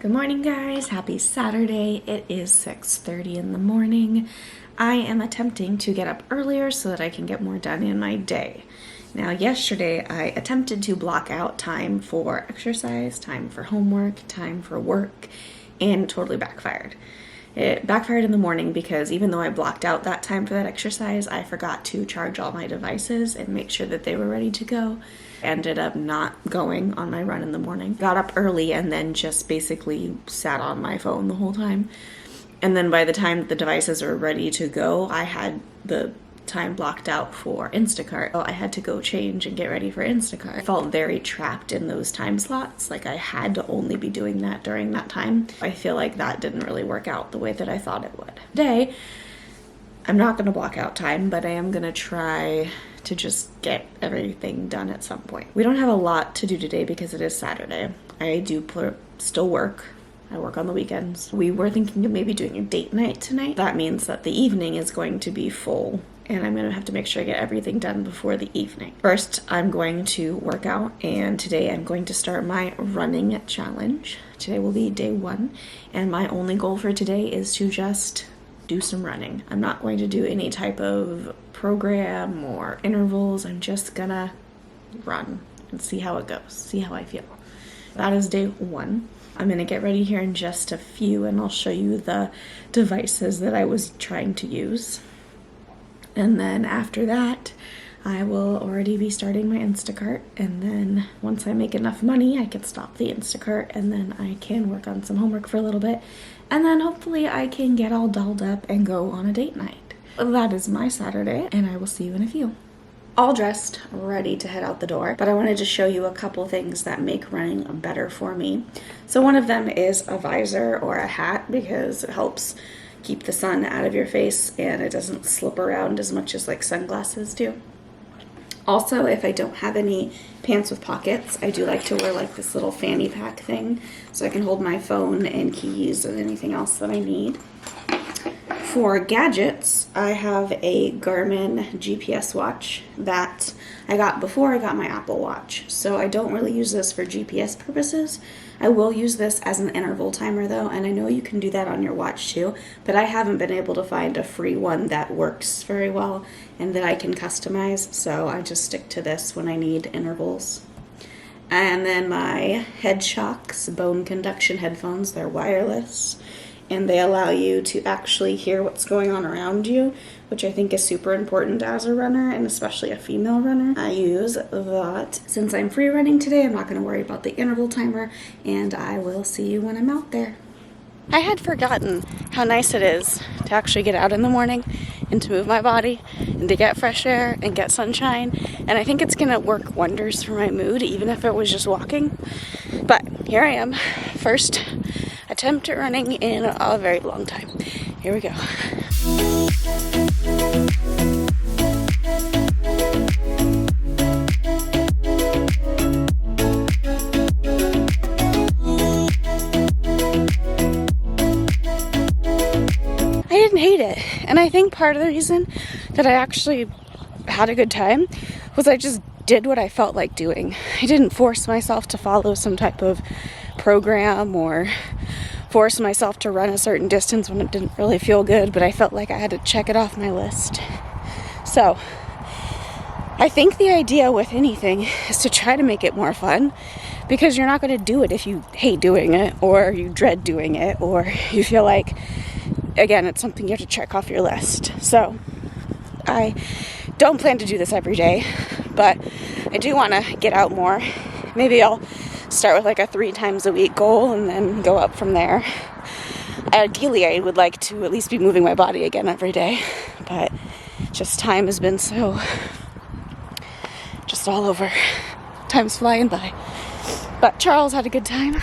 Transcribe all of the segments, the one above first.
Good morning, guys. Happy Saturday. It is 6:30 in the morning. I am attempting to get up earlier so that I can get more done in my day. Now, yesterday I attempted to block out time for exercise, time for homework, time for work, and it totally backfired. It backfired in the morning because even though I blocked out that time for that exercise, I forgot to charge all my devices and make sure that they were ready to go. Ended up not going on my run in the morning. Got up early and then just basically sat on my phone the whole time. And then by the time the devices were ready to go, I had the time blocked out for Instacart. So I had to go change and get ready for Instacart. I felt very trapped in those time slots, like I had to only be doing that during that time. I feel like that didn't really work out the way that I thought it would. Today, I'm not going to block out time, but I am going to try to just get everything done at some point. We don't have a lot to do today because it is Saturday. I do still work. I work on the weekends. We were thinking of maybe doing a date night tonight. That means that the evening is going to be full, and I'm going to have to make sure I get everything done before the evening. First, I'm going to work out, and today I'm going to start my running challenge. Today will be day 1, and my only goal for today is to just do some running. I'm not going to do any type of program or intervals. I'm just gonna run and see how it goes, see how I feel. That is day 1. I'm gonna get ready here in just a few and I'll show you the devices that I was trying to use. And then after that, I will already be starting my Instacart, and then once I make enough money, I can stop the Instacart and then I can work on some homework for a little bit, and then hopefully I can get all dolled up and go on a date night. That is my Saturday, and I will see you in a few. All dressed, ready to head out the door, but I wanted to show you a couple things that make running better for me. So one of them is a visor or a hat, because it helps keep the sun out of your face and it doesn't slip around as much as like sunglasses do. Also, if I don't have any pants with pockets, I do like to wear like this little fanny pack thing so I can hold my phone and keys and anything else that I need. For gadgets, I have a Garmin GPS watch that I got before I got my Apple Watch. So I don't really use this for GPS purposes. I will use this as an interval timer though, and I know you can do that on your watch too, but I haven't been able to find a free one that works very well and that I can customize, so I just stick to this when I need intervals. And then my Head Shocks bone conduction headphones, they're wireless, and they allow you to actually hear what's going on around you, which I think is super important as a runner, and especially a female runner. I use that. Since I'm free running today, I'm not going to worry about the interval timer, and I will see you when I'm out there. I had forgotten how nice it is to actually get out in the morning and to move my body and to get fresh air and get sunshine, and I think it's going to work wonders for my mood, even if it was just walking. But here I am, first attempt at running in a very long time. Here we go. I didn't hate it, and I think part of the reason that I actually had a good time was I just did what I felt like doing. I didn't force myself to follow some type of program or force myself to run a certain distance when it didn't really feel good, but I felt like I had to check it off my list. So I think the idea with anything is to try to make it more fun, because you're not going to do it if you hate doing it or you dread doing it or you feel like, again, it's something you have to check off your list. So I don't plan to do this every day, but I do want to get out more. Maybe I'll start with like a 3 times a week goal and then go up from there. Ideally, I would like to at least be moving my body again every day, but just time has been so just all over. Time's flying by. But Charles had a good time.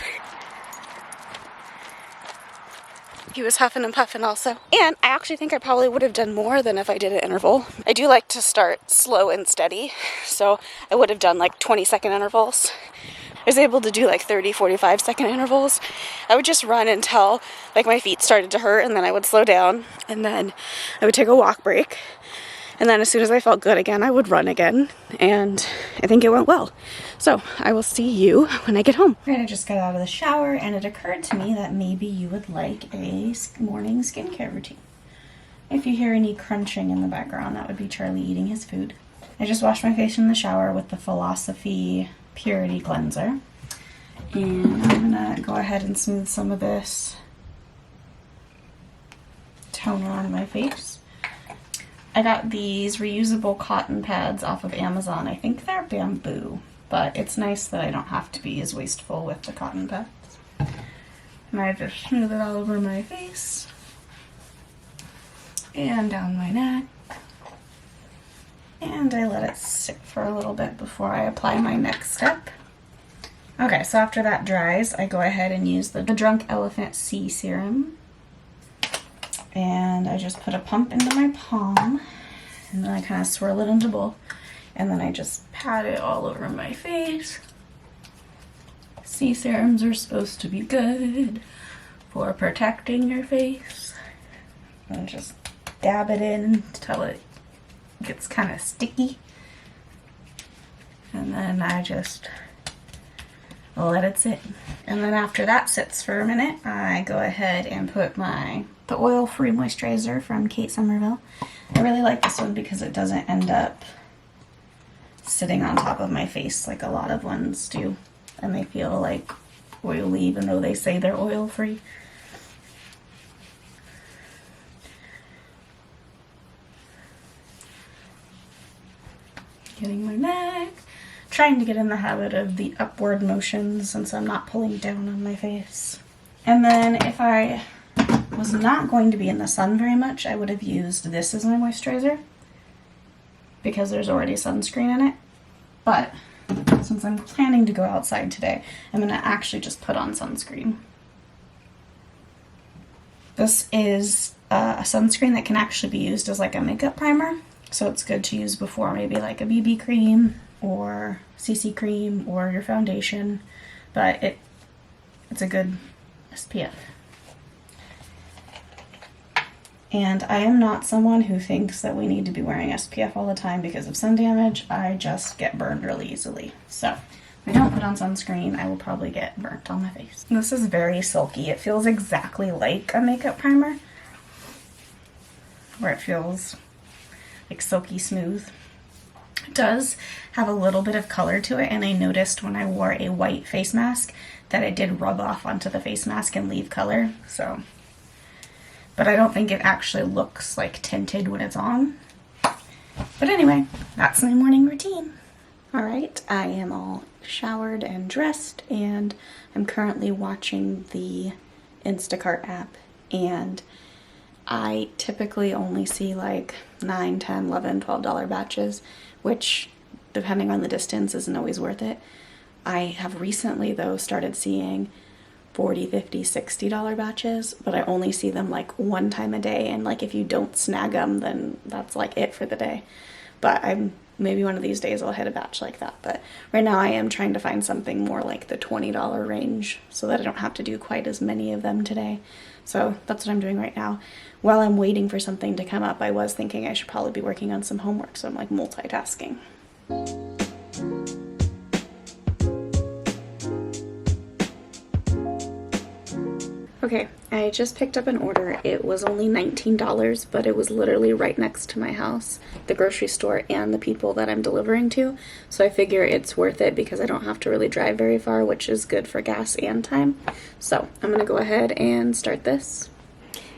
He was huffing and puffing also. And I actually think I probably would have done more than if I did an interval. I do like to start slow and steady, so I would have done like 20-second intervals. I was able to do like 30, 45-second intervals. I would just run until like my feet started to hurt, and then I would slow down, and then I would take a walk break, And then as soon as I felt good again, I would run again. And I think it went well. So I will see you when I get home. Right, I just got out of the shower and it occurred to me that maybe you would like a morning skincare routine. If you hear any crunching in the background, that would be Charlie eating his food. I just washed my face in the shower with the Philosophy Purity Cleanser. And I'm gonna go ahead and smooth some of this toner on my face. I got these reusable cotton pads off of Amazon. I think they're bamboo, but it's nice that I don't have to be as wasteful with the cotton pads. And I just smooth it all over my face and down my neck. And I let it sit for a little bit before I apply my next step. Okay, so after that dries, I go ahead and use the Drunk Elephant C Serum. And I just put a pump into my palm, and then I kind of swirl it into a bowl, and then I just pat it all over my face. C serums are supposed to be good for protecting your face. And just dab it in until it gets kind of sticky. And then I just let it sit. And then after that sits for a minute, I go ahead and put the oil-free moisturizer from Kate Somerville. I really like this one because it doesn't end up sitting on top of my face like a lot of ones do. And they feel like oily even though they say they're oil-free. Getting my neck. Trying to get in the habit of the upward motions since I'm not pulling down on my face. And then if I was not going to be in the sun very much, I would have used this as my moisturizer because there's already sunscreen in it. But since I'm planning to go outside today, I'm going to actually just put on sunscreen. This is a sunscreen that can actually be used as like a makeup primer. So it's good to use before maybe like a BB cream or CC cream or your foundation, but it's a good SPF. And I am not someone who thinks that we need to be wearing SPF all the time because of sun damage. I just get burned really easily. So if I don't put on sunscreen, I will probably get burnt on my face. And this is very silky. It feels exactly like a makeup primer, where it feels like silky smooth. It does have a little bit of color to it, and I noticed when I wore a white face mask that it did rub off onto the face mask and leave color. So, but I don't think it actually looks like tinted when it's on. But anyway, that's my morning routine. All right, I am all showered and dressed, and I'm currently watching the Instacart app, and I typically only see like $9, $10, $11, $12 batches, which depending on the distance isn't always worth it. I have recently though started seeing $40, $50, $60 batches, but I only see them like one time a day, and like if you don't snag them, then that's like it for the day. But maybe one of these days I'll hit a batch like that. But right now I am trying to find something more like the $20 range so that I don't have to do quite as many of them today. So that's what I'm doing right now. While I'm waiting for something to come up, I was thinking I should probably be working on some homework, so I'm like multitasking. Okay, I just picked up an order. It was only $19, but it was literally right next to my house, the grocery store, and the people that I'm delivering to. So I figure it's worth it because I don't have to really drive very far, which is good for gas and time. So I'm gonna go ahead and start this.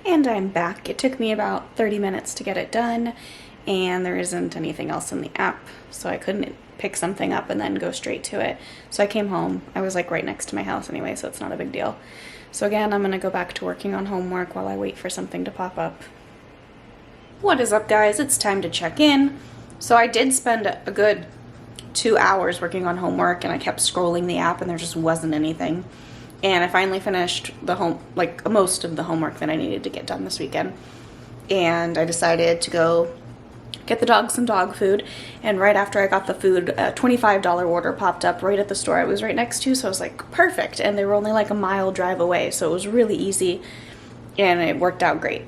And I'm back. It took me about 30 minutes to get it done, and there isn't anything else in the app, so I couldn't pick something up and then go straight to it. So I came home. I was like right next to my house anyway, so it's not a big deal. So again, I'm gonna go back to working on homework while I wait for something to pop up. What is up, guys? It's time to check in. So I did spend a good 2 hours working on homework, and I kept scrolling the app and there just wasn't anything. And I finally finished most of the homework that I needed to get done this weekend. And I decided to go get the dog some dog food. And right after I got the food, a $25 order popped up right at the store I was right next to. So I was like, perfect. And they were only like a mile drive away. So it was really easy and it worked out great.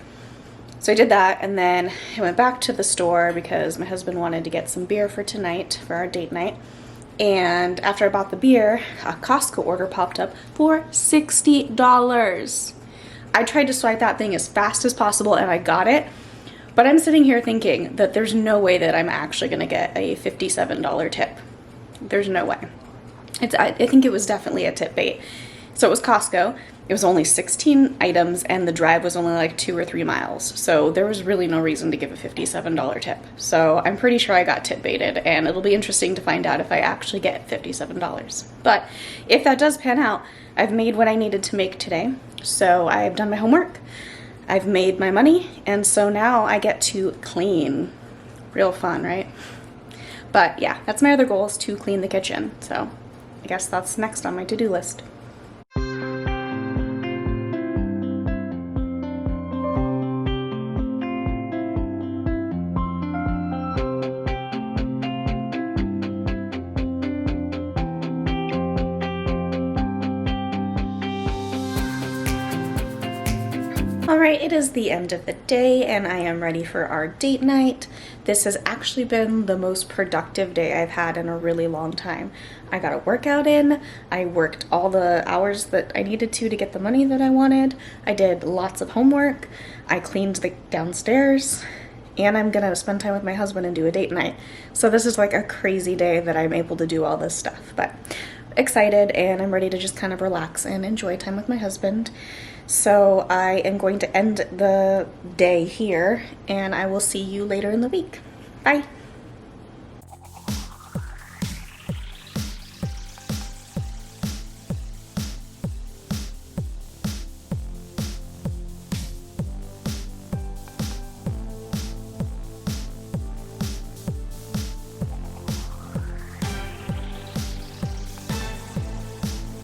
So I did that, and then I went back to the store because my husband wanted to get some beer for tonight, for our date night. And after I bought the beer, a Costco order popped up for $60. I tried to swipe that thing as fast as possible and I got it. But I'm sitting here thinking that there's no way that I'm actually going to get a $57 tip. There's no way. I think it was definitely a tip bait. So it was Costco. It was only 16 items and the drive was only like 2 or 3 miles. So there was really no reason to give a $57 tip. So I'm pretty sure I got tip baited, and it'll be interesting to find out if I actually get $57. But if that does pan out, I've made what I needed to make today. So I've done my homework, I've made my money, and so now I get to clean. Real fun, right? But yeah, that's my other goal, is to clean the kitchen. So I guess that's next on my to-do list. Alright, it is the end of the day and I am ready for our date night. This has actually been the most productive day I've had in a really long time. I got a workout in, I worked all the hours that I needed to get the money that I wanted, I did lots of homework, I cleaned the downstairs, and I'm gonna spend time with my husband and do a date night. So this is like a crazy day that I'm able to do all this stuff, but excited and I'm ready to just kind of relax and enjoy time with my husband. So I am going to end the day here and I will see you later in the week. Bye.